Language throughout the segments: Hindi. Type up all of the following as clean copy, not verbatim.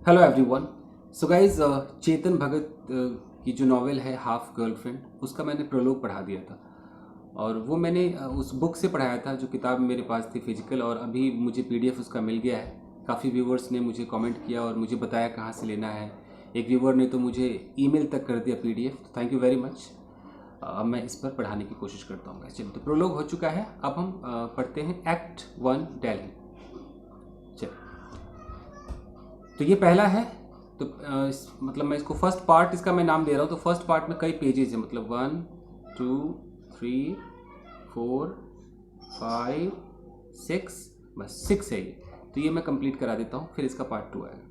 Hello everyone. So guys, Chetan Bhagat की जो नॉवेल है हाफ गर्लफ्रेंड, उसका मैंने प्रोलोग पढ़ा दिया था। और वो मैंने उस बुक से पढ़ाया था जो किताब मेरे पास थी फिजिकल, और अभी मुझे पीडीएफ उसका मिल गया है। काफ़ी व्यूवर्स ने मुझे कमेंट किया और मुझे बताया कहाँ से लेना है। एक व्यूवर ने तो मुझे ईमेल तक कर दिया पीडीएफ, तो थैंक यू वेरी मच। अब मैं इस पर पढ़ाने की कोशिश करता हूँ। चलिए, तो प्रोलोग हो चुका है। अब हम पढ़ते हैं एक्ट 1 दिल्ली। चलिए, तो ये पहला है। तो मतलब मैं इसको फर्स्ट पार्ट, इसका मैं नाम दे रहा हूँ। तो फर्स्ट पार्ट में कई पेजेस हैं, मतलब 1 2 3 4 5 6, बस 6 है ये। तो ये मैं कंप्लीट करा देता हूँ, फिर इसका पार्ट 2 आएगा।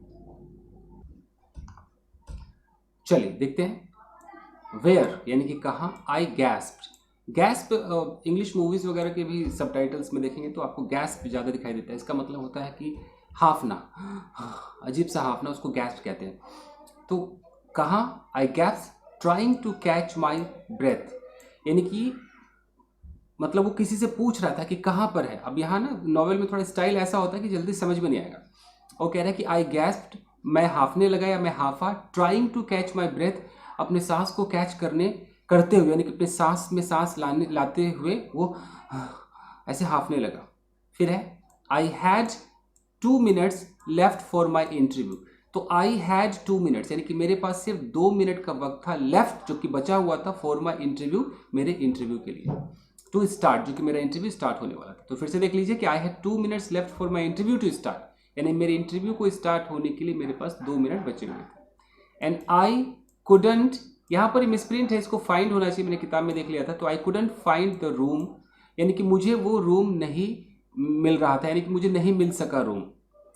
चलिए देखते हैं। वेयर यानी कि कहाँ। आई गैस्प्ड। गैस्प इंग्लिश मूवीज वगैरह के भी सबटाइटल्स में देखेंगे तो आपको गैस्प ज़्यादा दिखाई देता है। इसका मतलब होता है कि हाफना, अजीब सा हाफना, उसको गैस्प कहते हैं। तो कहाँ। I gasp trying to catch my breath, यानी कि मतलब वो किसी से पूछ रहा था कि कहाँ पर है। अब यहाँ ना नॉवेल में थोड़ा स्टाइल ऐसा होता है कि जल्दी समझ में नहीं आएगा। वो कह रहा है कि आई गैस्प्ड, मैं हाफने लगा या मैं हाफा, trying to catch my breath, अपने सांस को कैच करते हुए, यानी कि अपने सांस में सांस लाते हुए वो ऐसे हाफने लगा। फिर है आई had 2 minutes left for my interview. तो आई हैड 2 मिनट्स, यानी कि मेरे पास सिर्फ 2 मिनट का वक्त था लेफ्ट, जो कि बचा हुआ था, फॉर माई इंटरव्यू, मेरे इंटरव्यू के लिए, टू स्टार्ट, जो कि मेरा इंटरव्यू स्टार्ट होने वाला था। तो फिर से देख लीजिए कि I had 2 minutes left for my interview to start, यानी मेरे इंटरव्यू को स्टार्ट होने के लिए मेरे पास 2 मिनट बचे हुए थे। एंड आई कुडंट, यहाँ पर मिसप्रिंट है, इसको फाइंड होना चाहिए, मैंने किताब में देख लिया था। तो I couldn't find the room, यानी कि मुझे वो रूम नहीं मिल रहा था, यानी कि मुझे नहीं मिल सका रूम।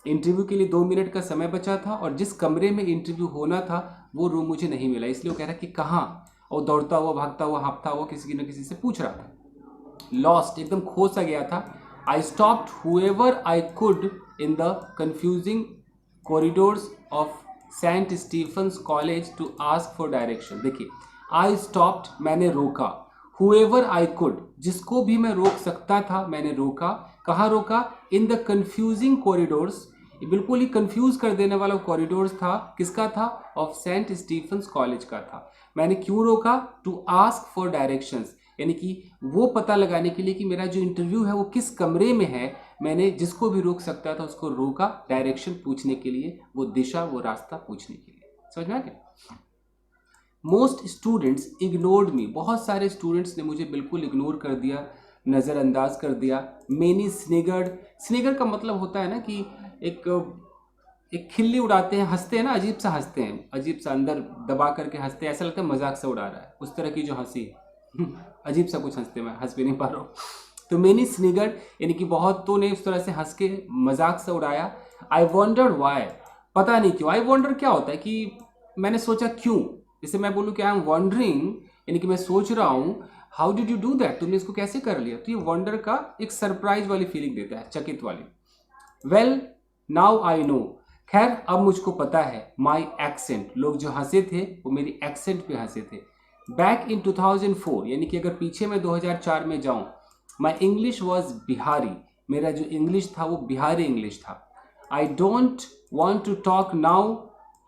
इंटरव्यू के लिए 2 मिनट का समय बचा था और जिस कमरे में इंटरव्यू होना था वो रूम मुझे नहीं मिला, इसलिए वो कह रहा है कि कहाँ। और दौड़ता हुआ, भागता हुआ, हाँफता हुआ किसी न किसी से पूछ रहा था। लॉस्ट, एकदम खो सा गया था। I stopped wherever I could in the confusing corridors of Saint Stephen's college to ask for direction. देखिए, आई स्टॉप्ड, मैंने रोका, हुएवर आई कुड, जिसको भी मैं रोक सकता था मैंने रोका। कहाँ रोका। इन द कंफ्यूजिंग कॉरिडोर्स, बिल्कुल ही कंफ्यूज कर देने वाला कॉरिडोर्स था। किसका था। ऑफ सेंट स्टीफन्स कॉलेज का था। मैंने क्यों रोका। टू आस्क फॉर डायरेक्शंस, यानी कि वो पता लगाने के लिए कि मेरा जो इंटरव्यू है वो किस कमरे में है। मैंने जिसको भी रोक सकता था उसको रोका, डायरेक्शन पूछने के लिए, वो दिशा, वो रास्ता पूछने के लिए। समझ में आ गया। मोस्ट स्टूडेंट्स इग्नोर्ड मी, बहुत सारे स्टूडेंट्स ने मुझे बिल्कुल इग्नोर कर दिया, नज़रअंदाज कर दिया। मेनी स्निगर्ड, स्निगर का मतलब होता है ना कि एक एक खिल्ली उड़ाते हैं, हंसते हैं ना, अजीब सा हंसते हैं, अजीब सा अंदर दबा करके हंसते हैं, ऐसा लगता है मजाक से उड़ा रहा है, उस तरह की जो हंसी अजीब सा कुछ हंसते, मैं हंस भी नहीं पा रहा हूँ। तो मेनी स्निगर्ड, यानी कि बहुतों ने उस तरह से हंस के मजाक से उड़ाया। आई वॉन्डर्ड वाई, पता नहीं क्यों। आई वॉन्डर क्या होता है कि मैंने सोचा क्यों। जैसे मैं बोलूँ कि आई एम वॉन्डरिंग, यानी कि मैं सोच रहा हूँ। How did you do that, तुमने इसको कैसे कर लिया। तो ये वॉन्डर का एक सरप्राइज वाली फीलिंग देता है, चकित वाली। वेल नाउ आई नो, खैर अब मुझको पता है। माई एक्सेंट, लोग जो हंसे थे वो मेरी एक्सेंट पे हंसे थे। बैक इन 2004, यानी कि अगर पीछे मैं 2004 में जाऊं, माई इंग्लिश वॉज बिहारी, मेरा जो इंग्लिश था वो बिहारी इंग्लिश था। I don't want to talk now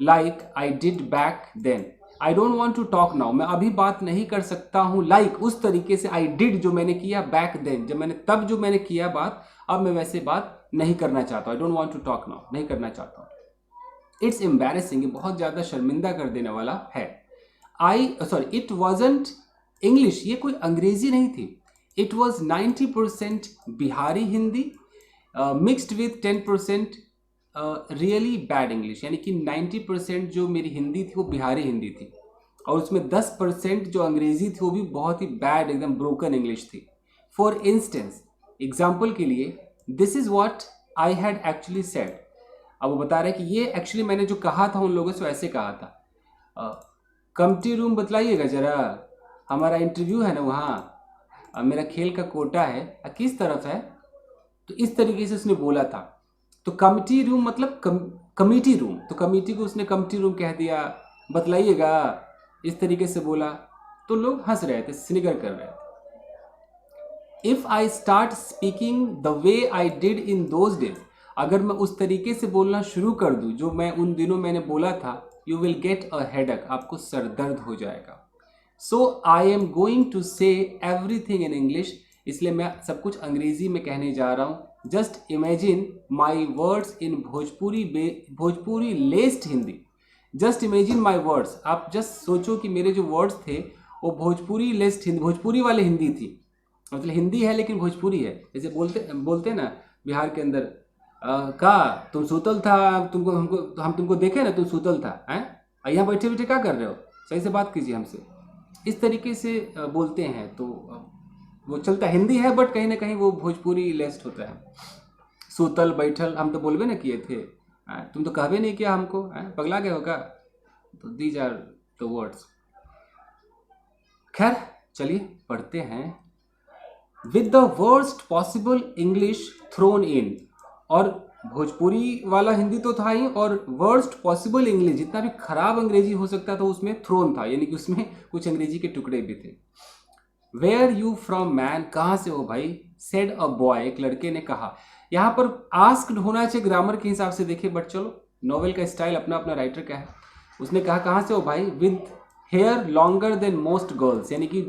like I did back then, I don't want to talk now, मैं अभी बात नहीं कर सकता हूँ लाइक उस तरीके से, आई डिड जो मैंने किया, बैक देन जब मैंने तब जो मैंने किया बात, अब मैं वैसे बात नहीं करना चाहता। I don't want to talk now, नहीं करना चाहता हूँ। इट्स एम्बैरेसिंग, ये बहुत ज़्यादा शर्मिंदा कर देने वाला है। इट वॉजंट इंग्लिश, ये कोई अंग्रेजी नहीं थी। It was 90% Bihari Hindi mixed with 10% really bad English, यानी कि 90% जो मेरी हिंदी थी वो बिहारी हिंदी थी, और उसमें 10% जो अंग्रेजी थी वो भी बहुत ही बैड, एकदम ब्रोकन इंग्लिश थी। फॉर इंस्टेंस, एग्जाम्पल के लिए, this is what I had actually said. अब वो बता रहे हैं कि ये एक्चुअली मैंने जो कहा था उन लोगों से ऐसे कहा था। कमटी रूम बतलाइएगा जरा, हमारा इंटरव्यू है ना वहाँ, मेरा खेल का कोटा है, किस तरफ है। तो इस तरीके से उसने बोला था। तो कमिटी रूम मतलब कमिटी रूम, तो कमिटी को उसने कमिटी रूम कह दिया, बतलाइएगा, इस तरीके से बोला। तो लोग हंस रहे थे, स्निगर कर रहे थे। If I start speaking the way I did in those days, अगर मैं उस तरीके से बोलना शुरू कर दूं जो मैं उन दिनों मैंने बोला था, you will get a headache, आपको सर दर्द हो जाएगा। सो आई एम गोइंग टू से एवरीथिंग इन इंग्लिश, इसलिए मैं सब कुछ अंग्रेजी में कहने जा रहा हूँ। Just imagine my words in Bhojpuri लेस्ड Hindi. Just imagine my words, आप जस्ट सोचो कि मेरे जो वर्ड्स थे वो भोजपुरी लेस्ड हिंदी, भोजपुरी वाले हिंदी थी। मतलब हिंदी है लेकिन भोजपुरी है। जैसे बोलते ना बिहार के अंदर, का तुम सूतल था, तुमको हम तुमको देखे ना, तुम सूतल था, हैं यहाँ बैठे बैठे क्या कर रहे हो, सही से बात कीजिए हमसे। इस तरीके से बोलते हैं, तो वो चलता हिंदी है बट कहीं ना कहीं वो भोजपुरी लेस्ड होता है। सूतल बैठल हम तो बोलबे ना किए थे, तुम तो कहबे नहीं किया हमको, पगला गए होगा। तो दीज आर द वर्ड्स। खैर चलिए पढ़ते हैं। With the worst possible English thrown in, और भोजपुरी वाला हिंदी तो था ही, और वर्स्ट पॉसिबल इंग्लिश, जितना भी खराब अंग्रेजी हो सकता था उसमें थ्रोन था, यानी कि उसमें कुछ अंग्रेजी के टुकड़े भी थे। वेयर यू फ्रॉम मैन, कहाँ से हो भाई, सेड अ बॉय, एक लड़के ने कहा। यहाँ पर आस्क्ड होना चाहिए ग्रामर के हिसाब से देखिए, बट चलो नॉवेल का स्टाइल अपना अपना राइटर का है। उसने कहा कहाँ से हो भाई, with hair longer than most girls, यानी कि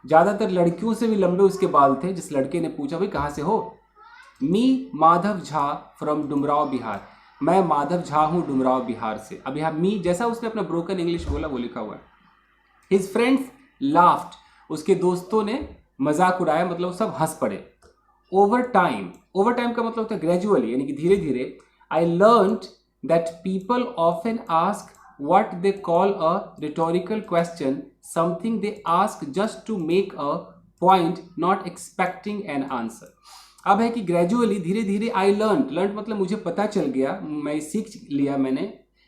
ज़्यादातर लड़कियों से भी लंबे उसके बाल थे। जिस लड़के ने पूछा भाई कहाँ से हो, मी माधव झा फ्रॉम डुमराव बिहार, मैं माधव झा हूँ डुमराव बिहार से। अब यहाँ मी जैसा उसने अपना ब्रोकन इंग्लिश बोला वो लिखा हुआ है। हिज फ्रेंड्स लाफ्ड, उसके दोस्तों ने मजाक उड़ाया, मतलब सब हंस पड़े। ओवर टाइम का मतलब होता है ग्रेजुअली, यानी कि धीरे धीरे। I learned that people often ask what they call a rhetorical question, something they ask just to make a point, not expecting an answer. अब है कि ग्रेजुअली, धीरे धीरे, आई लर्न मतलब मुझे पता चल गया, मैं सीख लिया,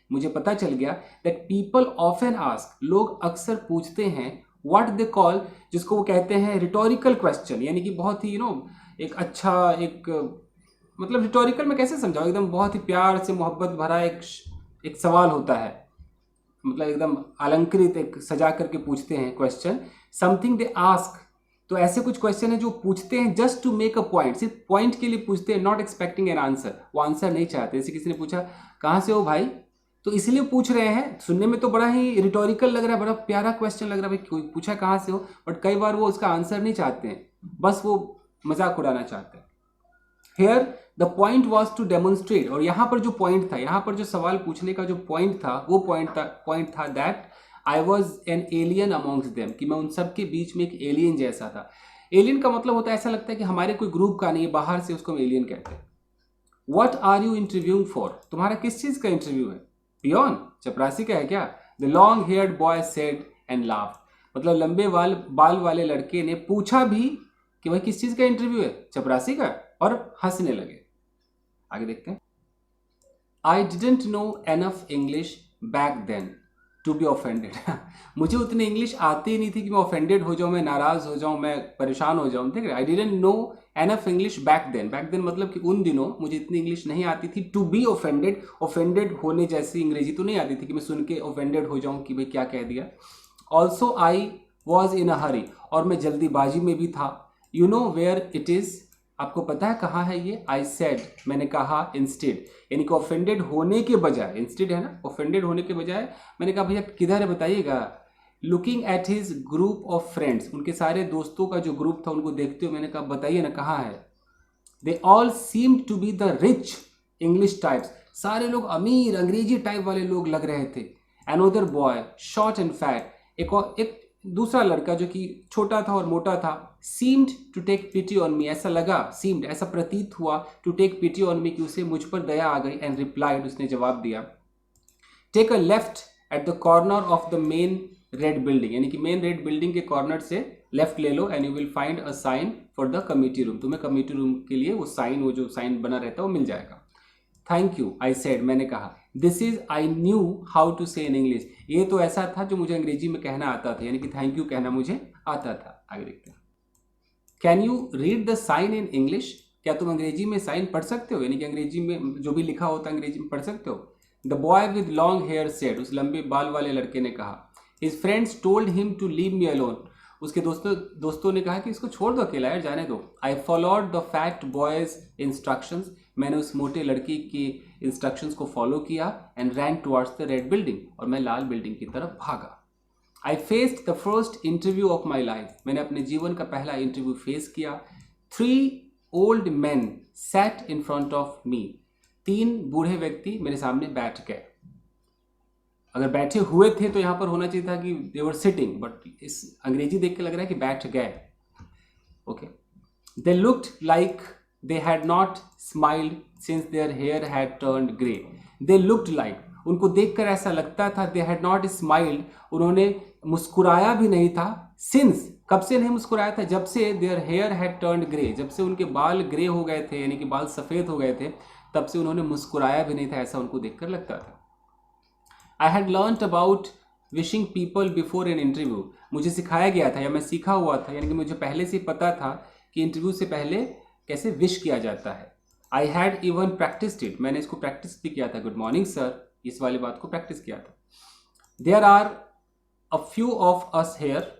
मुझे पता चल गया दैट पीपल ऑफन आस्क, लोग अक्सर पूछते हैं, व्हाट दे कॉल, जिसको वो कहते हैं रिटोरिकल क्वेश्चन, यानी कि बहुत ही एक अच्छा, एक मतलब रिटोरिकल में कैसे समझाओ, एकदम बहुत ही प्यार से मोहब्बत भरा एक सवाल होता है, मतलब एकदम अलंकृत, एक सजा करके पूछते हैं क्वेश्चन। समथिंग दे आस्क, तो ऐसे कुछ क्वेश्चन है जो पूछते हैं just to make a point, सिर्फ पॉइंट के लिए पूछते हैं, नॉट एक्सपेक्टिंग एन आंसर, वो आंसर नहीं चाहते। जैसे किसी ने पूछा कहाँ से हो भाई, तो इसलिए पूछ रहे हैं, सुनने में तो बड़ा ही रिटोरिकल लग रहा है, बड़ा प्यारा क्वेश्चन लग रहा है, भाई कोई पूछा कहाँ से हो, बट कई बार वो उसका आंसर नहीं चाहते हैं, बस वो मजाक उड़ाना चाहते हैं। Here the point was to demonstrate, और यहाँ पर जो पॉइंट था, यहाँ पर जो सवाल पूछने का जो पॉइंट था, वो पॉइंट था that I was an alien amongst them, कि मैं उन सब के बीच में एक एलियन जैसा था। एलियन का मतलब होता है, ऐसा लगता है कि हमारे कोई ग्रुप का नहीं है, बाहर से, उसको हम एलियन कहते हैं। What are you interviewing for, तुम्हारा किस चीज का इंटरव्यू है, पियोन चपरासी का है क्या। The long heard boy said and laughed, मतलब लंबे बाल वाले लड़के ने पूछा भी कि भाई किस चीज का इंटरव्यू है, चपरासी का, और हंसने लगे। आगे देखते हैं। I didn't know enough English back then to be offended, मुझे उतनी इंग्लिश आती ही नहीं थी कि मैं ऑफेंडेड हो जाऊं, मैं नाराज हो जाऊं, मैं परेशान हो जाऊं, ठीक है। I didn't know enough English back then मतलब कि उन दिनों मुझे इतनी इंग्लिश नहीं आती थी। टू बी ऑफेंडेड होने जैसी अंग्रेजी तो नहीं आती थी कि मैं सुन के ऑफेंडेड हो जाऊं कि भाई क्या कह दिया। ऑल्सो आई वॉज इन अ हरी, और मैं जल्दीबाजी में भी था। You know where it is, आपको पता है कहाँ है ये। आई सेड, मैंने कहा, इंस्टेड, यानी कि ऑफेंडेड होने के बजाय, इंस्टेड है ना, ऑफेंडेड होने के बजाय मैंने कहा भैया किधर है बताइएगा। Looking at his group of friends, उनके सारे दोस्तों का जो ग्रुप था उनको देखते हुए मैंने कहा बताइए ना कहाँ है। They all seem to be the rich English types, सारे लोग अमीर अंग्रेजी टाइप वाले लोग लग रहे थे। Another boy short and fat, एक दूसरा लड़का जो कि छोटा था और मोटा था, seemed to take pity on me, ऐसा लगा, सीम्ड ऐसा प्रतीत हुआ, to take pity on me, कि उसे मुझ पर दया आ गई। एंड रिप्लाइड, उसने जवाब दिया, take a left at the corner of the main red building, यानी कि मेन रेड बिल्डिंग के कॉर्नर से लेफ्ट ले लो, and you will find a sign for the committee room, तुम्हें कमिटी रूम के लिए वो जो साइन बना रहता है वो मिल जाएगा। थैंक यू आई सेड, मैंने कहा। This is I knew how to say in English, ये तो ऐसा था जो मुझे अंग्रेजी में कहना आता था, यानी कि थैंक यू कहना मुझे आता था। आगे देखते हैं। Can you read the sign in English, क्या तुम अंग्रेजी में साइन पढ़ सकते हो, यानी कि अंग्रेजी में जो भी लिखा होता है अंग्रेजी में पढ़ सकते हो। The boy with long hair said, उस लंबे बाल वाले लड़के ने कहा। His friends told him to leave me alone, उसके दोस्तों ने कहा कि इसको छोड़ दो, अकेला यार, जाने दो। I followed the fat boys instructions, मैंने उस मोटे लड़की के इंस्ट्रक्शंस को फॉलो किया and ran towards the red building, और मैं लाल बिल्डिंग की तरफ भागा। I faced the first interview of my life, मैंने अपने जीवन का पहला इंटरव्यू फेस किया। 3 old man sat in front of me, 3 बूढ़े व्यक्ति मेरे सामने बैठ गए। अगर बैठे हुए थे तो यहाँ पर होना चाहिए था कि दे वर सिटिंग, बट इस अंग्रेजी देख के लग रहा है कि बैठ गए। Okay, they looked like they had not smiled since their hair had turned grey. They looked like, उनको देखकर ऐसा लगता था, दे हैड नॉट स्माइल्ड, उन्होंने मुस्कुराया भी नहीं था। सिंस, कब से नहीं मुस्कुराया था? जब से their hair had turned grey, जब से उनके बाल ग्रे हो गए थे, यानी कि बाल सफ़ेद हो गए थे, तब से उन्होंने मुस्कुराया भी नहीं था, ऐसा उनको देखकर लगता था। I had learned about wishing people before an interview, मुझे सिखाया गया था या मैं सीखा हुआ था, यानी कि मुझे पहले से पता था कि इंटरव्यू से पहले कैसे विश किया जाता है। I had even practised it, मैंने इसको प्रैक्टिस भी किया था। गुड मॉर्निंग सर, इस वाली बात को प्रैक्टिस किया था। There are a few of us here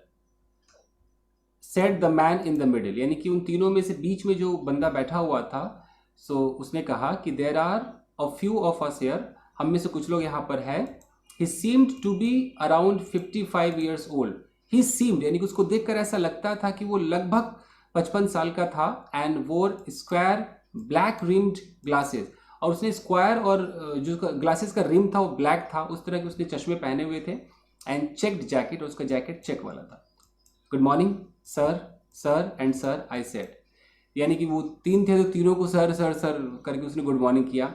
said the man in the middle, यानी कि उन तीनों में से बीच में जो बंदा बैठा हुआ था, सो उसने कहा कि there are a few of us here, हम में से कुछ लोग यहाँ पर है। He seemed to be around 55 years old, he seemed यानी कि उसको देखकर ऐसा लगता था कि वो लगभग 55 साल का था। एंड वोर स्क्वायर ब्लैक रिम्ड ग्लासेस, और उसने स्क्वायर और जो ग्लासेस का रिम था वो ब्लैक था, उस तरह के उसने चश्मे पहने हुए थे। एंड चेक्ड जैकेट, और उसका जैकेट चेक वाला था। Good morning sir, sir and sir I said, यानी कि वो 3 थे तो तीनों को सर सर सर करके उसने गुड मॉर्निंग किया।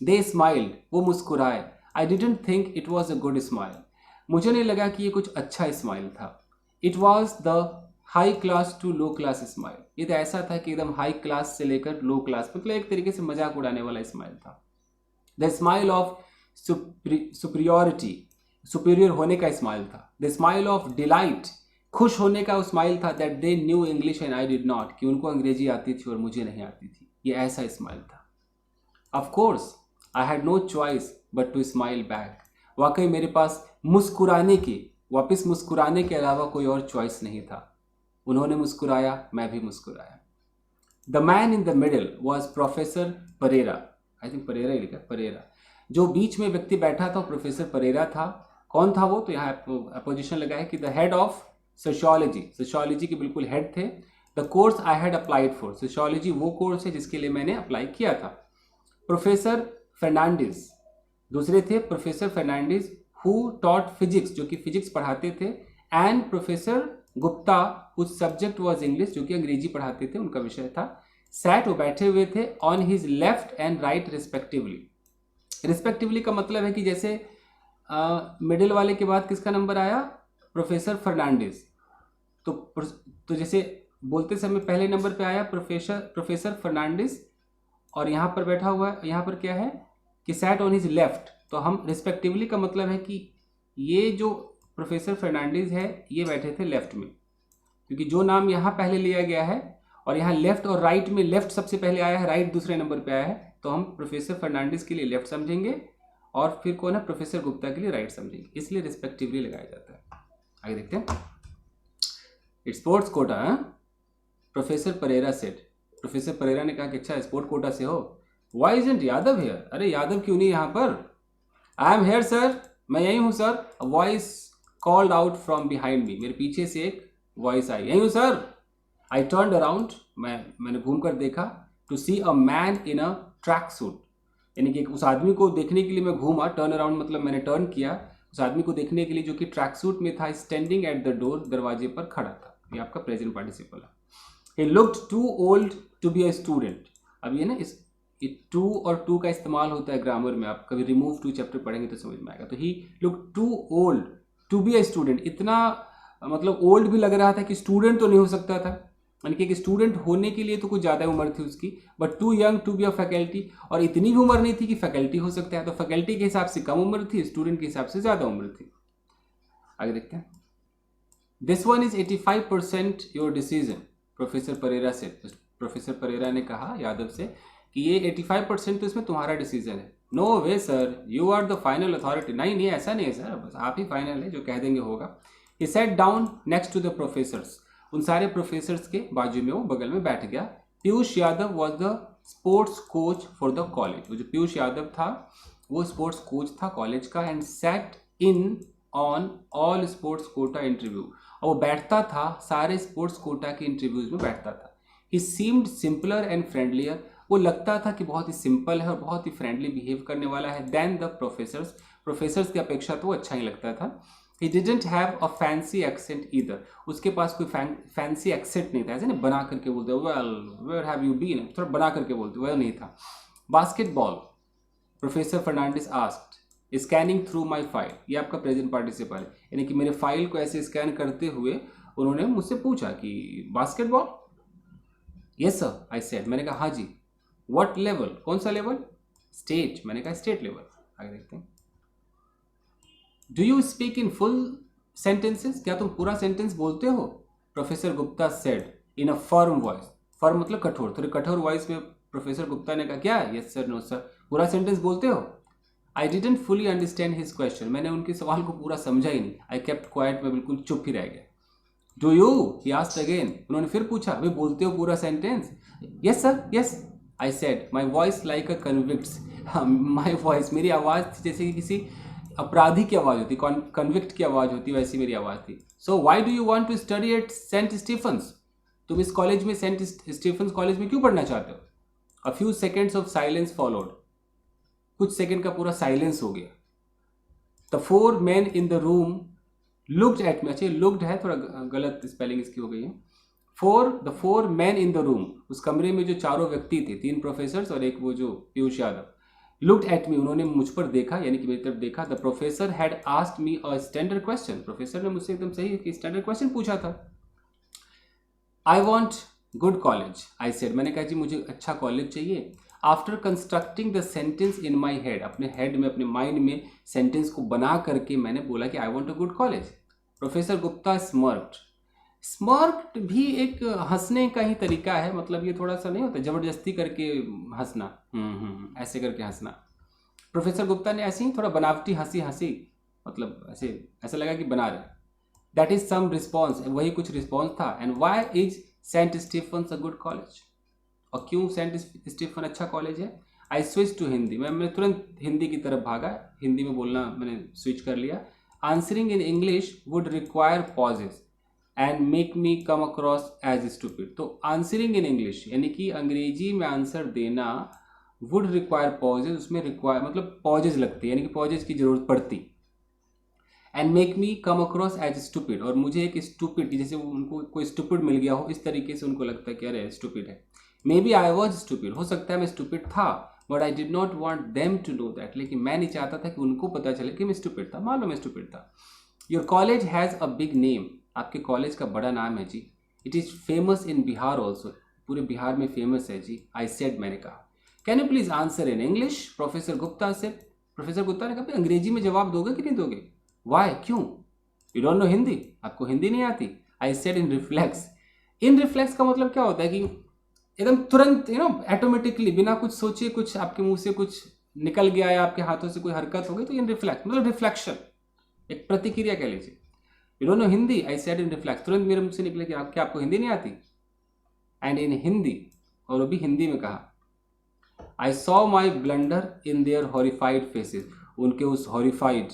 दे स्माइल्ड, वो मुस्कुराए। I didn't think it was a good smile, मुझे नहीं लगा कि ये कुछ अच्छा स्माइल था। It was the high class to low class smile, ये तो ऐसा था कि एकदम हाई क्लास से लेकर लो क्लास, मतलब एक तरीके से मजाक उड़ाने वाला स्माइल था। The smile of superiority, superior होने का स्माइल था। द स्माइल ऑफ डिलाइट, खुश होने का स्माइल था। That they knew English and I did not, कि उनको अंग्रेजी आती थी और मुझे नहीं आती थी, ये ऐसा स्माइल था। Of course I had no choice but to smile back, वाकई मेरे पास मुस्कुराने की, वापस मुस्कुराने के अलावा कोई और चॉइस नहीं था। उन्होंने मुस्कुराया, मैं भी मुस्कुराया। The man in the middle was professor Pereira, I think Pereira ही लिखा, परेरा। जो बीच में व्यक्ति बैठा था प्रोफेसर परेरा था। कौन था वो? तो यहाँ अपोजिशन लगा है कि the head of sociology, sociology के बिल्कुल हेड थे। The course I had applied for, sociology वो कोर्स है जिसके लिए मैंने अप्लाई किया था। प्रोफेसर फर्नांडिस, दूसरे थे professor Fernandes who taught physics, जो कि फिजिक्स पढ़ाते थे। एंड प्रोफेसर गुप्ता उस सब्जेक्ट वॉज इंग्लिश, जो कि अंग्रेजी पढ़ाते थे, उनका विषय था। सैट, वो बैठे हुए थे on his left and right respectively. Respectively का मतलब है कि जैसे मिडिल वाले के बाद किसका नंबर आया? प्रोफेसर फर्नांडिस। तो जैसे बोलते समय पहले नंबर पे आया प्रोफेसर फर्नांडिस, और यहाँ पर बैठा हुआ, यहाँ पर क्या है कि सैट ऑन हिज लेफ्ट। तो हम रिस्पेक्टिवली का मतलब है कि ये जो प्रोफेसर फर्नांडिस है ये बैठे थे लेफ्ट में, क्योंकि जो नाम यहाँ पहले लिया गया है और यहाँ लेफ्ट और राइट में, लेफ्ट सबसे पहले आया है, राइट दूसरे नंबर पे आया है, तो हम प्रोफेसर फर्नांडिस के लिए लेफ्ट समझेंगे और फिर कौन है प्रोफेसर गुप्ता के लिए राइट समझेंगे, इसलिए रिस्पेक्टिवली लगाया जाता है। आगे देखते हैं। It's sports quota. Professor Perera said, professor Perera ने कहा कि अच्छा स्पोर्ट कोटा से हो। वाई इजंट यादव हियर, अरे यादव क्यों नहीं यहाँ पर? आई एम हेयर सर, मैं यही हूँ sir. A voice called out from behind me, मेरे पीछे से एक वॉइस आई, यही हूँ सर। आई टर्न्ड अराउंड, मैंने घूम कर देखा। To see a man in a track suit, यानी कि उस आदमी को देखने के लिए मैं घूमा। टर्न अराउंड मतलब मैंने टर्न किया उस आदमी को देखने के लिए जो कि ट्रैक सूट में था। स्टैंडिंग एट द डोर, दरवाजे पर खड़ा था। ये आपका प्रेजेंट पार्टिसिपल है। He looked too old to be a student। अब ये ना इस टू और टू का इस्तेमाल होता है ग्रामर में, आप कभी रिमूव टू चैप्टर पढ़ेंगे तो समझ में आएगा। तो he look too old to be a student, इतना मतलब ओल्ड भी लग रहा था कि स्टूडेंट तो नहीं हो सकता था, यानी कि स्टूडेंट होने के लिए तो कुछ ज़्यादा उम्र थी उसकी। But too young to be a faculty, और इतनी भी उम्र नहीं थी कि फैकल्टी हो सकता है। तो फैकल्टी के हिसाब से कम उम्र थी, स्टूडेंट के हिसाब से ज़्यादा उम्र थी। आगे देखते हैं। This one is 85% your decision, professor Perera से। प्रोफेसर परेरा ने कहा यादव से कि ये 85% तो इसमें तुम्हारा डिसीजन है। No way sir, you are the final authority. नहीं ऐसा नहीं है सर, बस आप ही फाइनल है, जो कह देंगे होगा। He sat down next to the professors, उन सारे प्रोफेसर्स के बाजू में वो बगल में बैठ गया। Piyush Yadav was the sports coach for the college. वो जो पीयूष यादव था वो स्पोर्ट्स कोच था कॉलेज का, and sat in on all sports quota interview, और वो बैठता था सारे स्पोर्ट्स कोटा के इंटरव्यूज में बैठता था। ही सीम्ड सिंपलर एंड फ्रेंडलियर, वो लगता था कि बहुत ही सिंपल है और बहुत ही फ्रेंडली बिहेव करने वाला है देन द प्रोफेसर्स, प्रोफेसर्स की अपेक्षा तो अच्छा ही लगता था। He didn't have a fancy accent either, उसके पास कोई फैंसी एक्सेंट नहीं था, ऐसे ना बना करके बोलते well where have you been, थोड़ा बना करके बोलते, वह नहीं था। Basketball, professor Fernandes asked scanning through my file, ये आपका प्रेजेंट पार्टिसिपल है, यानी कि मेरे फाइल को ऐसे स्कैन करते हुए उन्होंने मुझसे पूछा कि basketball, yes sir I said, मैंने कहा हाँ जी। व्हाट लेवल, कौन सा लेवल, स्टेट, मैंने कहा स्टेट लेवल। आगे देखते हैं। Do you speak in full sentences, क्या तुम पूरा सेंटेंस बोलते हो, professor Gupta said in a firm voice, firm मतलब कठोर, थोड़ी कठोर वॉइस में प्रोफेसर गुप्ता ने कहा क्या, यस सर, नो सर, पूरा सेंटेंस बोलते हो। I didn't fully understand his question, मैंने उनके सवाल को पूरा समझा ही नहीं। आई केप्ट क्वाइट, मैं बिल्कुल चुप ही रह गया। Do you, he asked again, उन्होंने फिर पूछा, भाई बोलते हो पूरा sentence, yes sir yes, I said my voice like a convicts, my voice, मेरी आवाज़ थी जैसे कि किसी अपराधी की आवाज़ होती, कन्विक्ट की आवाज़ होती, वैसी मेरी आवाज़ थी। So why do you want to study at Saint Stephen's, तुम इस कॉलेज में, सेंट स्टीफन्स कॉलेज में क्यों पढ़ना चाहते हो। अ few seconds of silence followed, कुछ सेकेंड का पूरा साइलेंस हो गया। The four man in the room looked at me, अच्छा लुक्ड है, थोड़ा गलत स्पेलिंग इसकी हो गई है। The four man in the room, उस कमरे में जो चारों व्यक्ति थे, 3 प्रोफेसर्स और एक वो जो Piyush Yadav, looked at me, उन्होंने मुझ पर देखा, यानी कि मेरी तरफ देखा। The professor had asked me a standard question, professor ने मुझसे एकदम सही कि स्टैंडर्ड क्वेश्चन पूछा था। I want good college, I said, मैंने कहा जी मुझे अच्छा कॉलेज चाहिए। After constructing the sentence in my head, अपने हेड में, अपने माइंड में सेंटेंस को बना करके मैंने बोला कि I want a good college. Professor Gupta smirked, smirked भी एक हंसने का ही तरीका है, मतलब ये थोड़ा सा नहीं होता जबरदस्ती करके हंसना, ऐसे करके हंसना। प्रोफेसर गुप्ता ने ऐसे ही थोड़ा बनावटी हंसी हंसी, मतलब ऐसे ऐसा लगा कि बना रहे। दैट इज सम रिस्पॉन्स, वही कुछ रिस्पॉन्स था। And why is Saint Stephen's a good college, और क्यों सेंट स्टीफन अच्छा कॉलेज है। आई स्विच टू हिंदी, मैं तुरंत हिंदी की तरफ भागा, हिंदी में बोलना मैंने स्विच कर लिया। Answering in English would require pauses and make me come across as stupid, तो आंसरिंग इन इंग्लिश यानी कि अंग्रेजी में आंसर देना, वुड रिक्वायर पॉजेज, उसमें रिक्वायर मतलब पॉजेज लगती, यानी कि पॉजेज की जरूरत पड़ती। And make me come across as stupid, और मुझे एक स्टूपिड, जैसे उनको कोई स्टूपिड मिल गया हो, इस तरीके से उनको लगता है कि अरे स्टूपिड है। Maybe I was stupid, हो सकता है मैं स्टूपिड था, but I did not want them to know that, लेकिन मैं नहीं चाहता था कि उनको पता चले कि मैं स्टूपिड था, मान लो मैं स्टूपिड था। Your college has a big name, आपके कॉलेज का बड़ा नाम है जी। It is famous in Bihar also, पूरे बिहार में फेमस है जी। आई सेड, मैंने कहा। Can you please answer in English, professor Gupta से, प्रोफेसर गुप्ता ने कहा अंग्रेजी में जवाब दोगे कि नहीं दोगे। वाई, क्यों, यू डोंट नो हिंदी, आपको हिंदी नहीं आती। आई सेड इन रिफ्लेक्स, इन रिफ्लेक्स का मतलब क्या होता है कि एकदम तुरंत, ऑटोमेटिकली, बिना कुछ सोचे, कुछ आपके मुंह से कुछ निकल गया या आपके हाथों से कोई हरकत हो गई, तो इन रिफ्लेक्स मतलब रिफ्लेक्शन, एक प्रतिक्रिया कह लीजिए। You don't know Hindi, I said in reflex, तुरंत मेरे मुंह से निकले कि क्या आपको हिंदी नहीं आती। एंड इन हिंदी, और वो भी हिंदी में कहा। I saw my blunder in their horrified faces, उनके उस हॉरिफाइड,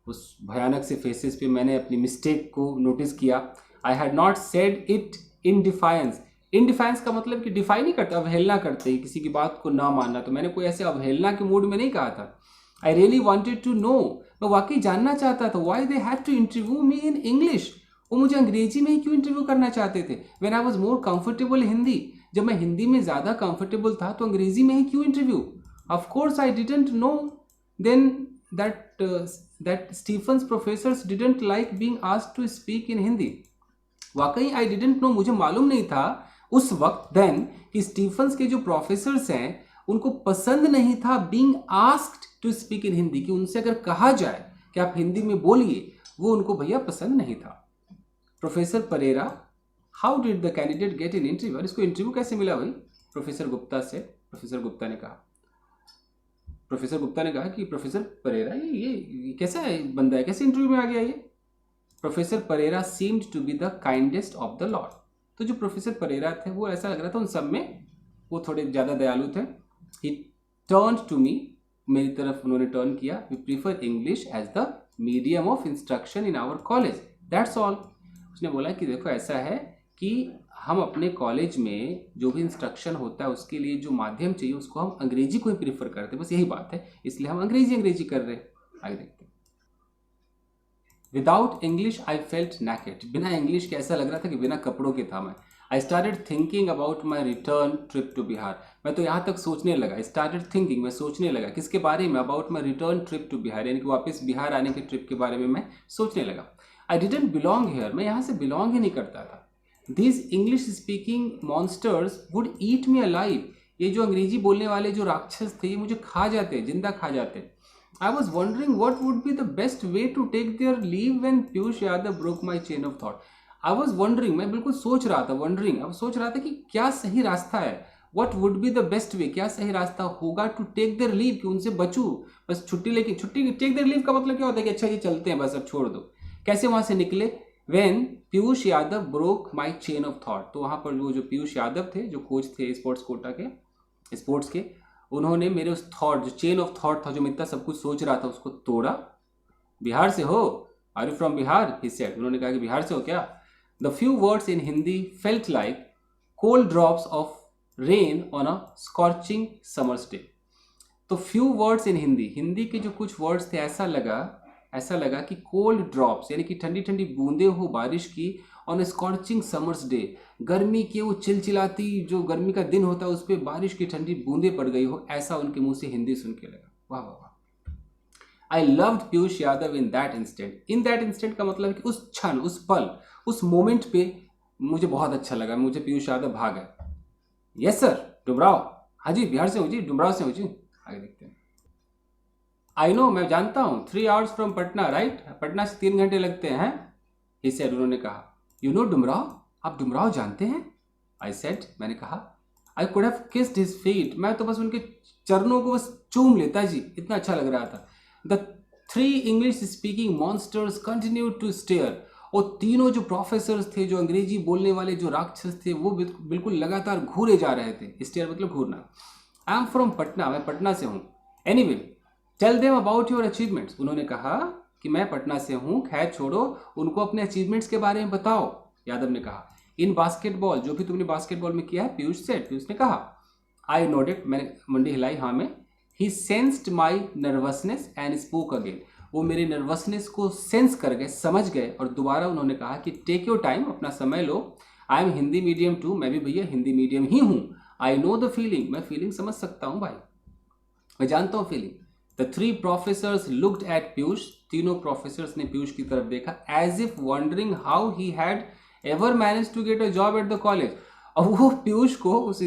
उस भयानक से फेसेस पे मैंने अपनी मिस्टेक को नोटिस किया। I had not said it in defiance, in defiance का मतलब कि डिफाई नहीं करते, अवहेलना करते हैं, किसी की बात को ना मानना, तो मैंने कोई ऐसे अवहेलना के मूड में नहीं कहा था। I really wanted to know, मैं वाकई जानना चाहता था, why they had to interview me in English, वो मुझे अंग्रेजी में ही क्यों इंटरव्यू करना चाहते थे। When I was more comfortable Hindi, जब मैं हिंदी में ज़्यादा कंफर्टेबल था तो अंग्रेजी में ही क्यों interview. Of course I didn't know then that Stephen's professors didn't like being asked to speak in Hindi. वाकई आई डिडंट नो, मुझे मालूम नहीं था उस वक्त देन कि स्टीफन्स के जो प्रोफेसर्स हैं उनको पसंद नहीं था being asked to speak in Hindi, कि उनसे अगर कहा जाए कि आप हिंदी में बोलिए, वो उनको भैया पसंद नहीं था। Professor Perera, how did the candidate get in interview, इसको इंटरव्यू कैसे मिला भाई, प्रोफेसर गुप्ता से। प्रोफेसर गुप्ता ने कहा कि प्रोफेसर परेरा ये कैसा है बंदा है, कैसे इंटरव्यू में आ गया ये। Professor Perera seemed to be the kindest of the lot, तो जो प्रोफेसर परेरा थे वो ऐसा लग रहा था उन सब में वो थोड़े ज़्यादा दयालु थे। ही टर्न टू मी, मेरी तरफ उन्होंने टर्न किया। We prefer English as the medium of instruction in our college, that's all. उसने बोला कि देखो ऐसा है कि हम अपने कॉलेज में जो भी इंस्ट्रक्शन होता है उसके लिए जो माध्यम चाहिए उसको हम अंग्रेजी को ही प्रीफर करते हैं, बस यही बात है, इसलिए हम अंग्रेजी कर रहे हैं। आगे देखते हैं। Without English I felt naked, बिना इंग्लिश के ऐसा लग रहा था कि बिना कपड़ों के था मैं। I started thinking about my return trip to Bihar, मैं तो यहाँ तक सोचने लगा। आई स्टार्टेड थिंकिंग, मैं सोचने लगा किसके बारे में? About my return trip to Bihar, यानी कि वापस बिहार आने के ट्रिप के बारे में मैं सोचने लगा। आई डिडंट बिलोंग हियर, मैं यहाँ से बिलोंग ही नहीं करता था। These English speaking monsters would eat me alive, ये जो अंग्रेजी बोलने वाले जो राक्षस थे ये मुझे खा जाते, जिंदा खा जाते। I was wondering what would be the best way to take their leave when Piyush Yadav broke my chain of thought. I was wondering, मैं बिल्कुल सोच रहा था, wondering, अब सोच रहा था कि क्या सही रास्ता है। What would be the best way, क्या सही रास्ता होगा to take their leave, कि उनसे बचूं, बस छुट्टी लेके। छुट्टी take their leave का मतलब क्या होता है कि अच्छा ये चलते हैं बस अब छोड़ दो। कैसे वहां से निकले? When Piyush Yadav broke my chain of thought, तो वहां पर वो जो पीयूष यादव थे जो कोच थे स्पोर्ट्स कोटा के, स्पोर्ट्स के, उन्होंने मेरे उस थॉट, जो चेन ऑफ थॉट था, जो मैं इतना सब कुछ सोच रहा था, उसको तोड़ा। बिहार से हो? Are you from Bihar? He said, उन्होंने कहा कि बिहार से हो क्या? The few words in Hindi felt like cold drops of rain on a scorching summer's day. तो few words in Hindi, Hindi के जो कुछ वर्ड्स थे, ऐसा लगा कि कोल्ड ड्रॉप्स यानी कि ठंडी ठंडी बूंदे हो बारिश की, on A scorching summer's day, गर्मी के वो चिलचिलाती जो गर्मी का दिन होता है उस पर बारिश की ठंडी बूंदे पड़ गई हो, ऐसा उनके मुंह से हिंदी सुन के लगा। वाह वाह वाह। I loved Piyush Yadav in that instant. In that instant का मतलब है कि उस क्षण, उस पल, उस मोमेंट पे मुझे बहुत अच्छा लगा, मुझे पीयूष यादव भाग गए। Yes sir, Dumraon. हाँ जी, बिहार से हूँ जी, डुमराव से हूँ जी। आगे देखते हैं। आई नो, मैं जानता हूँ, 3 hours from Patna, right, Patna से 3 घंटे लगते हैं। ही सेड, उन्होंने कहा। यू नो डुमराव, आप डुमराव जानते हैं? आई सेड, मैंने कहा। I could have kissed his feet, मैं तो बस उनके चरणों को बस चूम लेता जी, इतना अच्छा लग रहा था। The 3 English speaking monsters continue to stare, और तीनों जो प्रोफेसर्स थे, जो अंग्रेजी बोलने वाले जो राक्षस थे, वो बिल्कुल लगातार घूरे जा रहे थे। स्टेयर मतलब घूरना। आई एम फ्रॉम पटना, मैं पटना से हूँ। Anyway tell them about your achievements, उन्होंने कहा कि मैं पटना से हूँ, खैर छोड़ो, उनको अपने अचीवमेंट्स के बारे में बताओ। यादव ने कहा। इन बास्केटबॉल, जो भी तुमने बास्केटबॉल में किया है, पीयूष ने कहा। आई नोडेड, मैंने मंडी हिलाई हाँ में। He sensed my nervousness and spoke again, वो मेरे नर्वसनेस को सेंस कर गए, समझ गए, और दोबारा उन्होंने कहा कि टेक योर टाइम, अपना समय लो। I am Hindi medium too, मैं भी भैया हिंदी मीडियम ही हूँ। आई नो द फीलिंग, मैं फीलिंग समझ सकता हूँ भाई, मैं जानता हूँ feeling. The 3 professors looked at Piyush, तीनों प्रोफेसर्स ने पीयूष की तरफ देखा, as if wondering how he had ever managed to get a job at the college। और वो पीयूष को, उस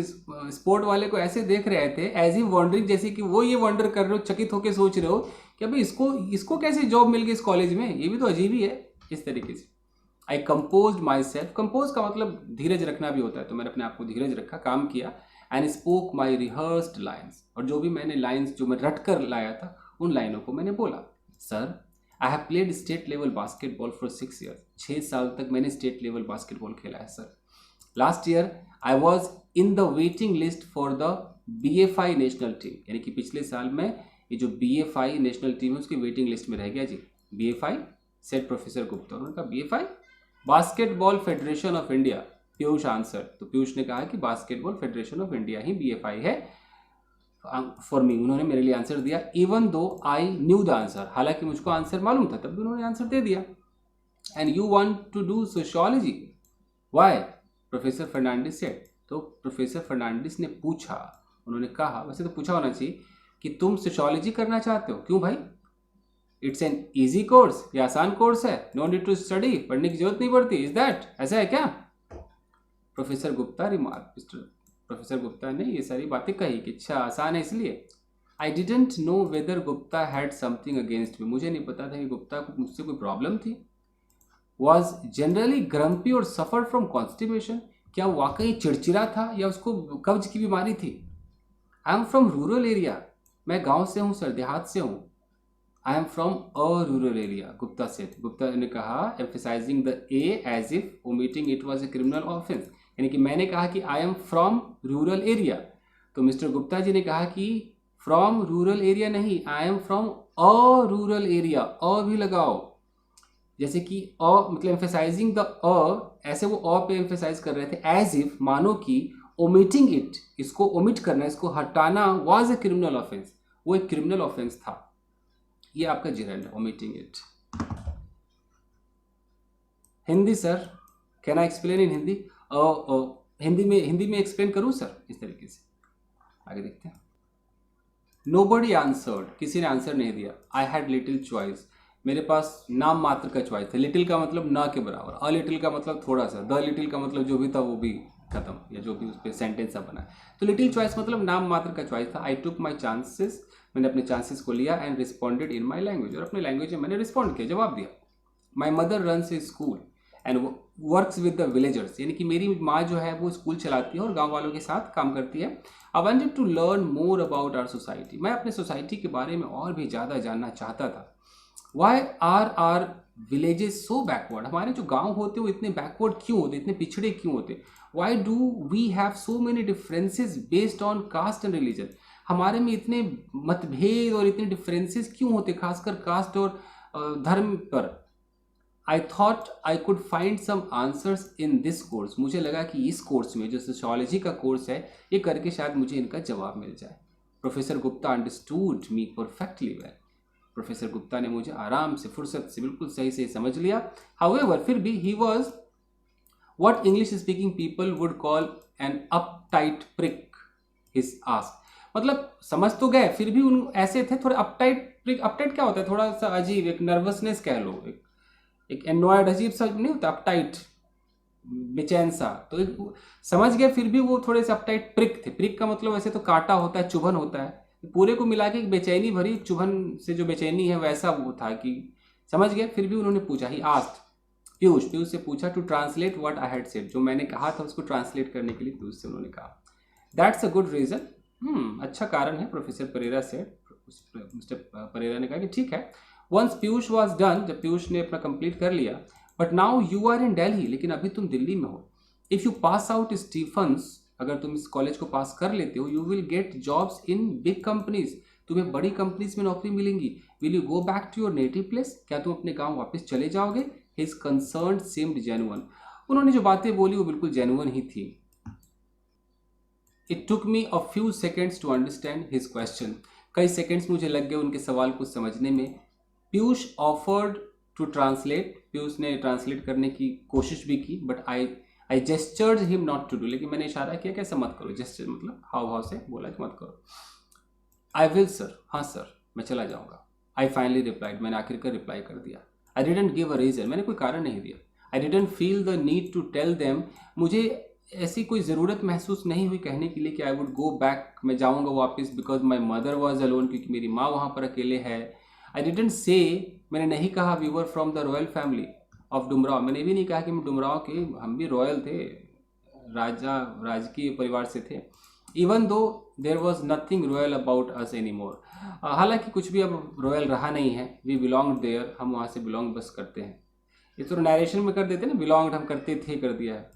स्पोर्ट वाले को ऐसे देख रहे थे, as if wondering, जैसे कि वो ये वंडर कर रहे हो, चकित होकर सोच रहे हो कि अभी इसको कैसे जॉब मिल गई इस कॉलेज में, ये भी तो अजीब ही है, इस तरीके से। आई कंपोज माई सेल्फ, कंपोज का मतलब धीरज रखना भी होता है, तो मैंने अपने आप को धीरज रखा, काम किया। And spoke my rehearsed lines, और जो भी मैंने लाइन्स जो मैं रट कर लाया था, उन लाइनों को मैंने बोला। Sir, I have played state level basketball for 6 years, 6 साल तक मैंने स्टेट लेवल बास्केटबॉल खेला है sir. Last year I was in the waiting list for the BFI national team, यानी कि पिछले साल में ये जो BFI नेशनल टीम है उसकी वेटिंग लिस्ट में रह गया जी। BFI, said professor Gupta. उन्होंने कहा BFI, basketball federation of India. Piyush answer, तो पीयूष ने कहा कि basketball federation of India he BFI है फॉर मी, उन्होंने मेरे लिए आंसर दिया। Even though I knew the answer, हालांकि मुझको आंसर मालूम था, तब भी उन्होंने आंसर दे दिया। And you want to do sociology, why, professor Fernandes said. तो प्रोफेसर फर्नांडिस ने पूछा, उन्होंने कहा, वैसे तो पूछा होना चाहिए कि तुम सोशियोलॉजी करना चाहते हो, क्यों भाई? इट्स एन ईजी कोर्स, ये आसान कोर्स है, नो नीड टू स्टडी, पढ़ने की जरूरत नहीं पड़ती, इज दैट, ऐसा है क्या? Professor Gupta remark, professor Gupta ने ये सारी बातें कही कि अच्छा आसान है इसलिए। आई didn't know whether Gupta had something against me, मुझे नहीं पता था कि गुप्ता को मुझसे कोई प्रॉब्लम थी। वॉज जनरली ग्रम्पी और सफर फ्रॉम कॉन्स्टिपेशन, क्या वाकई चिड़चिड़ा था या उसको कब्ज की बीमारी थी? I am from rural area, मैं गांव से हूँ सर, देहात से हूँ। I am from a rural area, Gupta से, गुप्ता ने कहा, emphasising the a as if omitting it was a criminal offence, यानी कि मैंने कहा कि I am from rural area, तो मिस्टर गुप्ता जी ने कहा कि फ्रॉम रूरल एरिया नहीं, I am from a rural area, a भी लगाओ, जैसे कि अ मतलब एम्फेसाइजिंग द अ, ऐसे वो अ पे एम्फेसाइज कर रहे थे, एज इफ मानो कि ओमिटिंग इट, इसको ओमिट करना, इसको हटाना, वाज ए क्रिमिनल ऑफेंस, वो एक क्रिमिनल ऑफेंस था। ये आपका जिरंड है, omitting it. Hindi sir, can I explain in Hindi? Hindi में एक्सप्लेन करूँ सर इस तरीके से? आगे देखते हैं। नोबडी आंसर्ड, किसी ने आंसर नहीं दिया। आई हैड लिटिल चॉइस, मेरे पास नाम मात्र का चॉइस था। लिटिल का मतलब ना के बराबर, अ लिटिल का मतलब थोड़ा सा, द लिटिल का मतलब जो भी था वो भी खत्म, या जो भी उस पर सेंटेंस सा बना। तो लिटिल चॉइस मतलब नाम मात्र का चॉइस था। आई टुक माई चांसेस, मैंने अपने चांसेस को लिया, and responded in my language, और अपने लैंग्वेज में मैंने रिस्पॉन्ड किया, जवाब दिया। My mother runs A school and works with the villagers, यानी कि मेरी माँ जो है वो स्कूल चलाती है और गांव वालों के साथ काम करती है। I wanted to learn more about our society, मैं अपने सोसाइटी के बारे में और भी ज़्यादा जानना चाहता था। Why are villages so backward, हमारे जो गांव होते वो इतने बैकवर्ड क्यों होते, इतने पिछड़े क्यों होते? Why do we have so many differences based on caste and religion, हमारे में इतने मतभेद और इतने डिफरेंसेस क्यों होते, खासकर कास्ट और धर्म पर। I thought I could find some answers in this course, मुझे लगा कि इस कोर्स में जो सोशियोलॉजी का कोर्स है, ये करके शायद मुझे इनका जवाब मिल जाए। प्रोफेसर गुप्ता अंडरस्टूड मी परफेक्टली वेल, प्रोफेसर गुप्ता ने मुझे आराम से, फुर्सत से, बिल्कुल सही से समझ लिया। हाउएवर, फिर भी he was what English speaking people would call an uptight prick his ask, मतलब समझ तो गए, फिर भी उन ऐसे थे थोड़े अपटाइट प्रिक। अपटाइट क्या होता है? थोड़ा सा अजीब, एक नर्वसनेस कह लो, एक एनॉयड, अजीब सा नहीं होता, अपटाइट, बेचैन सा। तो समझ गए, फिर भी वो थोड़े से अपटाइट प्रिक थे। प्रिक का मतलब वैसे तो कांटा होता है, चुभन होता है, पूरे को मिला के एक बेचैनी भरी, चुभन से जो बेचैनी है वैसा वो था कि समझ गए। फिर भी उन्होंने पूछा, ही आस्क्ड, पीयूष से पूछा, to translate what I had said, जो मैंने कहा था उसको ट्रांसलेट करने के लिए पीयूष से उन्होंने कहा। दैट्स अ गुड रीजन, अच्छा कारण है, प्रोफेसर परेरा से। मिस्टर परेरा ने कहा कि ठीक है। वंस पीयूष वॉज डन, जब पीयूष ने अपना कंप्लीट कर लिया, but now you are in Delhi, लेकिन अभी तुम दिल्ली में हो। If you pass out Stephen's, अगर तुम इस कॉलेज को पास कर लेते हो, you will get jobs in big companies, तुम्हें बड़ी कंपनीज में नौकरी मिलेंगी। Will you go back to your native place, क्या तुम अपने गांव वापस चले जाओगे? हिज कंसर्न सीम्ड जेन्युइन, उन्होंने जो बातें बोली वो बिल्कुल जेन्युइन ही थी। It took me a few seconds to understand his question, कई सेकेंड्स मुझे लग गए उनके सवाल को समझने में। Piyush offered to translate, Piyush ने ट्रांसलेट करने की कोशिश भी की, but I gestured him not to do, लेकिन मैंने इशारा किया कि ऐसा मत करो। जेस्चर मतलब हाव भाव से बोला कि मत करो। आई विल सर, हाँ सर, मैं चला जाऊँगा। आई फाइनली रिप्लाइड, मैंने आखिरकार रिप्लाई कर दिया। I didn't give a reason, मैंने कोई कारण नहीं दिया। I didn't feel the need to tell them, मुझे ऐसी कोई ज़रूरत महसूस नहीं हुई कहने के लिए कि आई वुड गो बैक, मैं जाऊँगा वापस, because my mother was alone, क्योंकि मेरी माँ वहाँ पर अकेले है। आई डिडंट से, मैंने नहीं कहा we were from the royal family of Dumraon, मैंने भी नहीं कहा कि मैं डुमराव के, हम भी रॉयल थे, राजकीय परिवार से थे। Even though there was nothing royal about us any more, हालांकि कुछ भी अब रॉयल रहा नहीं है। वी बिलोंग देयर, हम वहाँ से बिलोंग बस करते हैं। ये तो नरेशन में कर देते ना, बिलोंग हम करते थे, कर दिया है।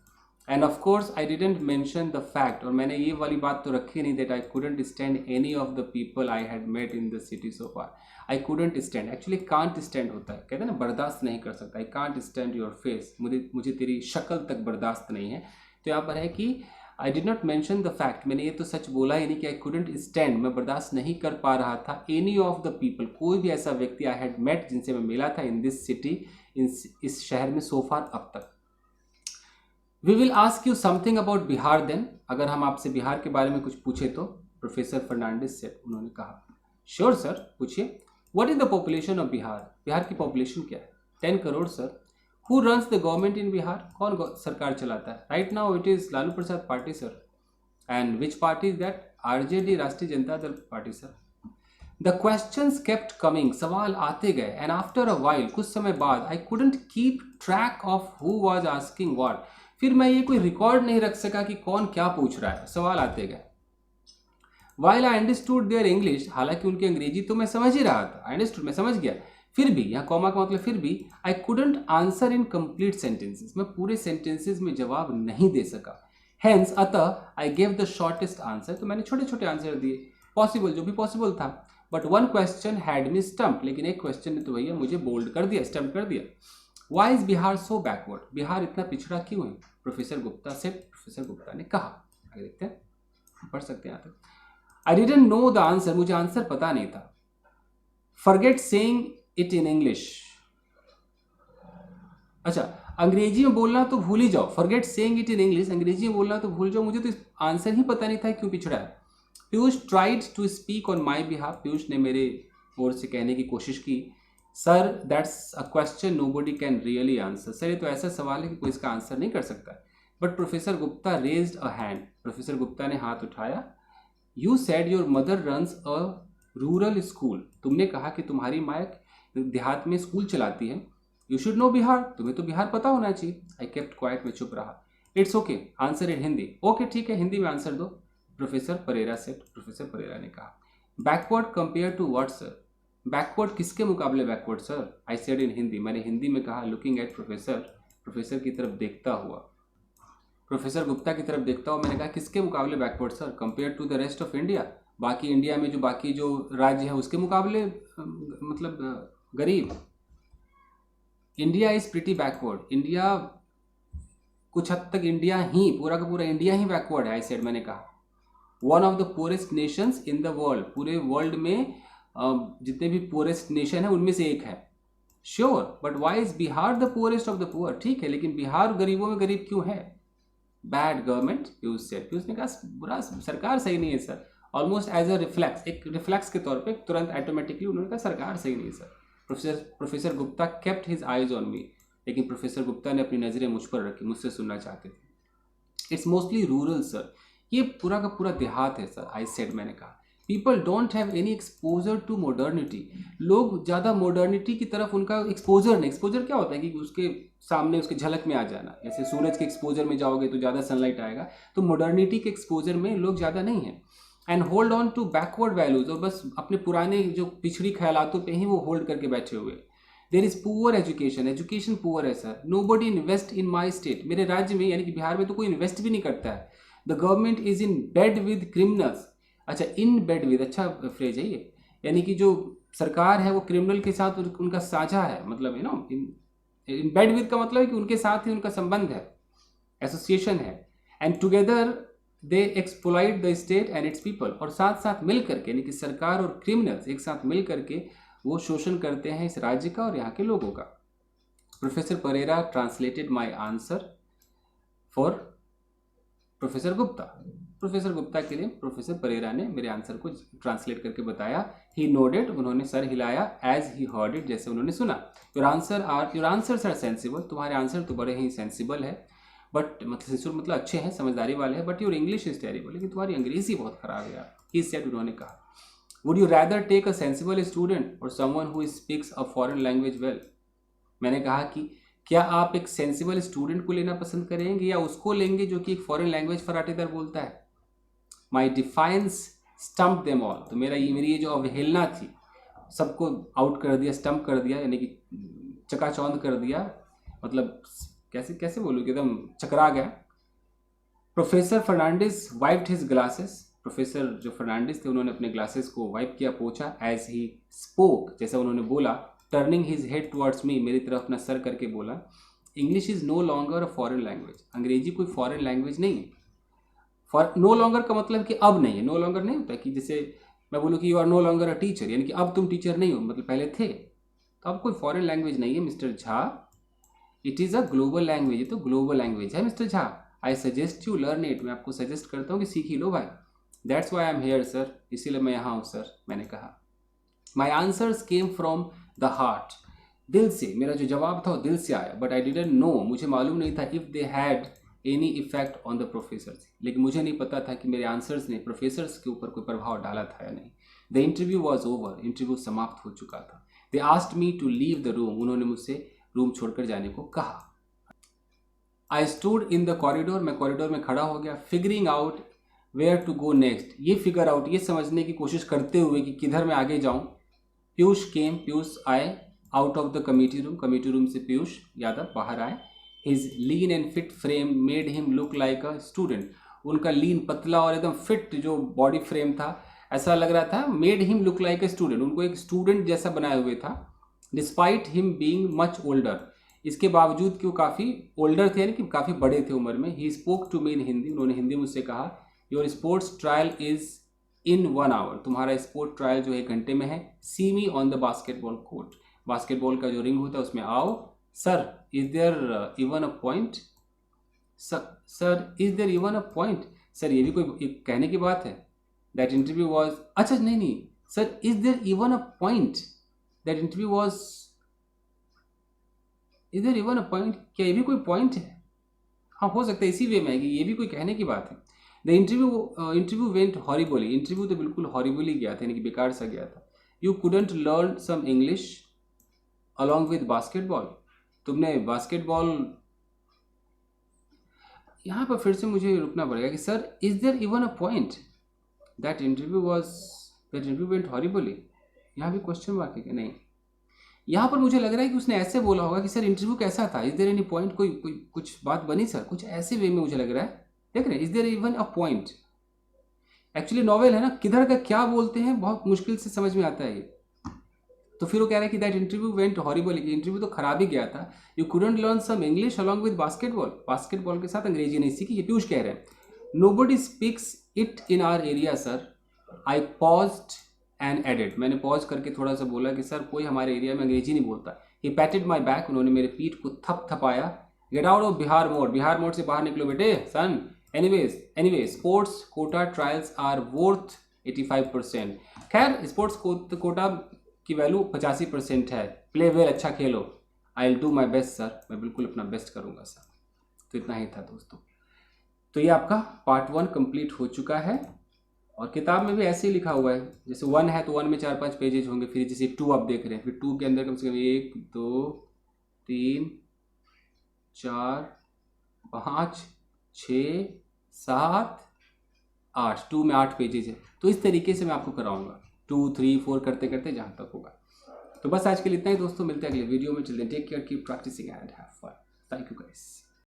And of course I didn't mention the fact, और मैंने ये वाली बात तो रखी नहीं, that I couldn't stand any of the people I had met in the city so far. I couldn't stand, actually can't stand होता है, कहते हैं ना बर्दाश्त नहीं कर सकता। I can't stand your face, मुझे तेरी शक्ल तक बर्दाश्त नहीं है। तो यहाँ पर है कि आई did not mention the fact, मैंने ये तो सच बोला ही नहीं कि आई कुडंट स्टैंड, मैं बर्दाश्त नहीं कर पा रहा था, एनी ऑफ द पीपल, कोई भी ऐसा व्यक्ति आई हैड मेट, जिनसे मैं मिला था, इन दिस सिटी, इस शहर में, सो फार, अब तक। We will ask you something about Bihar then, अगर हम आपसे बिहार के बारे में कुछ पूछे तो, प्रोफेसर फर्नांडिस से उन्होंने कहा। श्योर सर, पूछिए। What is the population of Bihar, Bihar की पॉपुलेशन क्या है? 10 crore sir. Who runs the government in Bihar, कौन सरकार चलाता है? Right now it is Lalu Prasad party sir. And which party is that? RJD, राष्ट्रीय Janata Dal party sir. The questions kept coming, सवाल आते गए। एंड आफ्टर अ वाइल, कुछ समय बाद, I couldn't keep track of who was asking what, फिर मैं ये कोई रिकॉर्ड नहीं रख सका कि कौन क्या पूछ रहा है, सवाल आते गए। While I understood their English, हालांकि उनकी अंग्रेजी तो मैं समझ ही रहा था, आई अंडरस्टूड, मैं समझ गया, फिर भी, यहाँ कॉमा का मतलब फिर भी, I couldn't answer in complete sentences, मैं पूरे सेंटेंसेस में जवाब नहीं दे सका। हेंस अतः I gave the shortest answer, तो मैंने छोटे छोटे आंसर दिए, पॉसिबल जो भी पॉसिबल था। But one question had me stump, लेकिन एक क्वेश्चन ने तो भैया मुझे बोल्ड कर दिया, स्टम्प कर दिया। Why is Bihar so backward, Bihar इतना पिछड़ा क्यों है? प्रोफेसर गुप्ता से, प्रोफेसर गुप्ता ने कहा। आगे देखते हैं, पढ़ सकते हैं यहाँ तक। आई डिडंट नो द आंसर, मुझे आंसर पता नहीं था। Forget saying it in English, अच्छा अंग्रेजी में बोलना तो भूल ही जाओ, forget saying it in English, अंग्रेजी में बोलना तो भूल जाओ, मुझे तो आंसर ही पता नहीं था क्यों पिछड़ा है। Piyush tried to speak on my behalf, Piyush ने मेरे ओर से कहने की कोशिश की। Sir that's a question nobody can really answer, sir ये तो ऐसा सवाल है कि कोई इसका आंसर नहीं कर सकता। But professor Gupta raised a hand, professor Gupta ने हाथ उठाया। You said your mother runs a rural school, तुमने कहा कि तुम्हारी माँ देहात में स्कूल चलाती है। यू शुड नो बिहार, तुम्हें तो बिहार पता होना चाहिए। आई केप्ट क्वाइट, मैं चुप रहा। It's okay answer in Hindi, okay ठीक है हिंदी में आंसर दो, professor Perera said, professor Perera ने कहा। Backward compare to what sir, backward किसके मुकाबले backward sir? I said in Hindi, मैंने हिंदी में कहा। लुकिंग एट प्रोफेसर, प्रोफेसर की तरफ देखता हुआ, प्रोफेसर गुप्ता की तरफ देखता हुआ मैंने कहा किसके मुकाबले backward sir? Compare to the rest of India, बाकी इंडिया में जो बाकी जो राज्य है उसके मुकाबले मतलब गरीब। India is pretty backward, India कुछ हद तक इंडिया ही, पूरा का पूरा इंडिया ही बैकवर्ड है। आई सेड, मैंने कहा। One of the poorest Nations in the world, पूरे वर्ल्ड में जितने भी पुअरेस्ट नेशन है उनमें से एक है। Sure, but why is Bihar the poorest of the poor, ठीक है लेकिन बिहार गरीबों में गरीब क्यों है? Bad government, Piyush said, Piyush ने कहा बुरा सरकार सही नहीं है sir. Almost as a reflex, एक रिफ्लेक्स के तौर पे तुरंत ऑटोमेटिकली उन्होंने कहा सरकार सही नहीं है sir. Professor Gupta kept his eyes on me, लेकिन प्रोफेसर गुप्ता ने अपनी नज़रें मुझ पर रखी, मुझसे सुनना चाहते थे। इट्स मोस्टली रूरल सर, ये पूरा का पूरा देहात है सर। आई सेड, मैंने कहा। People don't have any exposure to modernity, लोग ज़्यादा मॉडर्निटी की तरफ उनका एक्सपोजर नहीं। एक्सपोजर क्या होता है कि उसके सामने उसके झलक में आ जाना, जैसे सूरज के एक्सपोजर में जाओगे तो ज़्यादा सनलाइट आएगा, तो मॉडर्निटी के एक्सपोजर में लोग ज़्यादा नहीं हैं। And hold on to backward values, और बस अपने पुराने जो पिछड़ी ख्यालातों पे ही वो होल्ड करके बैठे हुए। There is poor education, education poor है sir. Nobody invest in my state, मेरे राज्य में यानी कि बिहार में तो कोई इन्वेस्ट भी नहीं करता है। The government is in bed with criminals, अच्छा इन बेड विद, अच्छा फ्रेज है ये, यानी कि जो सरकार है वो क्रिमिनल के साथ उनका साझा है, मतलब you know in bed with का मतलब है कि उनके साथ ही उनका संबंध है, एसोसिएशन है। And together they exploit the state and it's people, और साथ साथ मिल करके यानी कि सरकार और क्रिमिनल्स एक साथ मिल करके वो शोषण करते हैं इस राज्य का और यहाँ के लोगों का। Professor Perera translated my answer for professor Gupta, professor Gupta के लिए प्रोफेसर परेरा ने मेरे आंसर को ट्रांसलेट करके बताया। ही नोडेड, उन्होंने सर हिलाया। एज ही हर्ड इट, जैसे उन्होंने सुना। योर आंसर्स आर सेंसिबल, तुम्हारे आंसर तो बड़े ही सेंसिबल है, बट मतलब अच्छे हैं, समझदारी वाले हैं। But your English is terrible, लेकिन तुम्हारी अंग्रेजी बहुत खराब है यार। ही सेड, उन्होंने कहा। Would you rather take a sensible student और someone who speaks a foreign language well, मैंने कहा कि क्या आप एक सेंसिबल स्टूडेंट को लेना पसंद करेंगे या उसको लेंगे जो कि एक फॉरेन लैंग्वेज फराटेदार बोलता है? माई डिफाइंस स्टम्प देम ऑल, तो मेरी ये जो अवहेलना थी सबको आउट कर दिया, स्टम्प कर दिया, यानी कि चकाचौंध कर दिया, मतलब कैसे बोलूँ कि एकदम चकरा गया। Professor Fernandes wiped his glasses, professor जो फर्नांडिस थे उन्होंने अपने ग्लासेस को वाइप किया, पोछा। एज ही स्पोक, जैसा उन्होंने बोला। Turning his head towards me, मेरी तरफ अपना सर करके बोला। English is no longer a foreign language, अंग्रेजी कोई फॉरेन लैंग्वेज नहीं है। फॉर नो लॉन्गर का मतलब कि अब नहीं है। नो लॉन्गर नहीं होता कि जैसे मैं बोलूँ कि you are no longer a teacher, यानी कि अब तुम टीचर नहीं हो, मतलब पहले थे, तो अब कोई फॉरेन लैंग्वेज नहीं है mister Jha. It is a global language, ये तो ग्लोबल लैंग्वेज है mister Jha. I suggest you learn it, मैं आपको सजेस्ट करता हूँ कि सीख ही लो भाई। That's why I am here sir, इसीलिए मैं यहाँ हूँ सर, मैंने कहा। My answers came from the heart, दिल से, मेरा जो जवाब था वो दिल से आया। बट आई डिडंट नो, मुझे मालूम नहीं था if they had any effect on the professors, लेकिन मुझे नहीं पता था कि मेरे आंसर्स ने प्रोफेसर्स के ऊपर कोई प्रभाव डाला था या नहीं। The interview was over, interview समाप्त हो चुका था। They asked me to leave the room, उन्होंने मुझसे रूम छोड़कर जाने को कहा। I stood in the corridor, मैं कॉरिडोर में खड़ा हो गया। Figuring out where to go next, ये फिगर आउट, ये समझने की कोशिश करते हुए कि किधर मैं आगे जाऊँ। पीयूष केम, पीयूष आए out of the committee room, committee room से पीयूष यादव बाहर आए। His lean and fit frame made him look like a student. उनका लीन पतला और एकदम फिट जो बॉडी फ्रेम था, ऐसा लग रहा था, made him look like a student, उनको एक स्टूडेंट जैसा बनाए हुए था। Despite him being much older, इसके बावजूद कि वो काफ़ी ओल्डर थे, यानी कि काफ़ी बड़े थे उम्र में। He spoke to me in Hindi, उन्होंने हिंदी मुझसे कहा, your sports trial is in 1 hour, तुम्हारा स्पोर्ट ट्रायल जो 1 घंटे में है। See me on the basketball court, basketball का जो रिंग होता है उसमें आओ। Sir is there even a point, sir is there even a point, sir ये भी कोई एक कहने की बात है। दैट इंटरव्यू वॉज, अच्छा नहीं, sir is there even a point, that interview was, is there even a point, क्या ये भी कोई पॉइंट है? हाँ, हो सकता है इसी वे में है कि ये भी कोई कहने की बात है। The interview went horribly, interview तो बिल्कुल हॉरिबली गया था, यानी कि बेकार सा गया था। You couldn't learn some English along with basketball, तुमने बास्केटबॉल, यहाँ पर फिर से मुझे रुकना पड़ेगा कि sir is there even a point, that interview went horribly, यहाँ भी क्वेश्चन मार्क है कि नहीं? यहाँ पर मुझे लग रहा है कि उसने ऐसे बोला होगा कि सर इंटरव्यू कैसा था, इज देयर एनी पॉइंट, कोई कोई कुछ बात बनी सर, कुछ ऐसे वे में मुझे लग रहा है। देख रहे हैं, is there even a point, actually novel है ना, किधर का क्या बोलते हैं बहुत मुश्किल से समझ में आता है ये। तो फिर वो कह रहा है कि that interview went horribly, interview तो खराब ही गया था। You couldn't learn some English along with basketball, basketball के साथ अंग्रेजी नहीं सीखी, ये पीयूष कह रहे हैं। Nobody speaks it in our area sir, I paused and added, मैंने पॉज करके थोड़ा सा बोला कि सर कोई हमारे एरिया में अंग्रेजी नहीं बोलता। ही पैटेड माई बैक, उन्होंने मेरे पीठ को थपथपाया। Get out of Bihar mode, Bihar mode से बाहर निकलो बेटे son. Anyways sports quota trials are worth 85%, खैर स्पोर्ट्स कोटा की वैल्यू 85% है। प्ले वेल, अच्छा खेलो। I will do my best sir, मैं बिल्कुल अपना बेस्ट करूँगा सर। तो इतना ही था दोस्तों, तो ये आपका पार्ट 1 कंप्लीट हो चुका है। और किताब में भी ऐसे ही लिखा हुआ है, जैसे 1 है तो 1 में 4-5 पेजेज होंगे, फिर जैसे 2 आप देख रहे हैं, फिर 2 के अंदर कम से कम 1 2 3 4 5 6 7 8, 2 में 8 पेजेज है। तो इस तरीके से मैं आपको कराऊंगा 2 3 4 करते करते जहाँ तक होगा। तो बस आज के लिए इतना ही दोस्तों, मिलते हैं अगले वीडियो में। चलते take care, keep practicing and have fun. Thank you guys.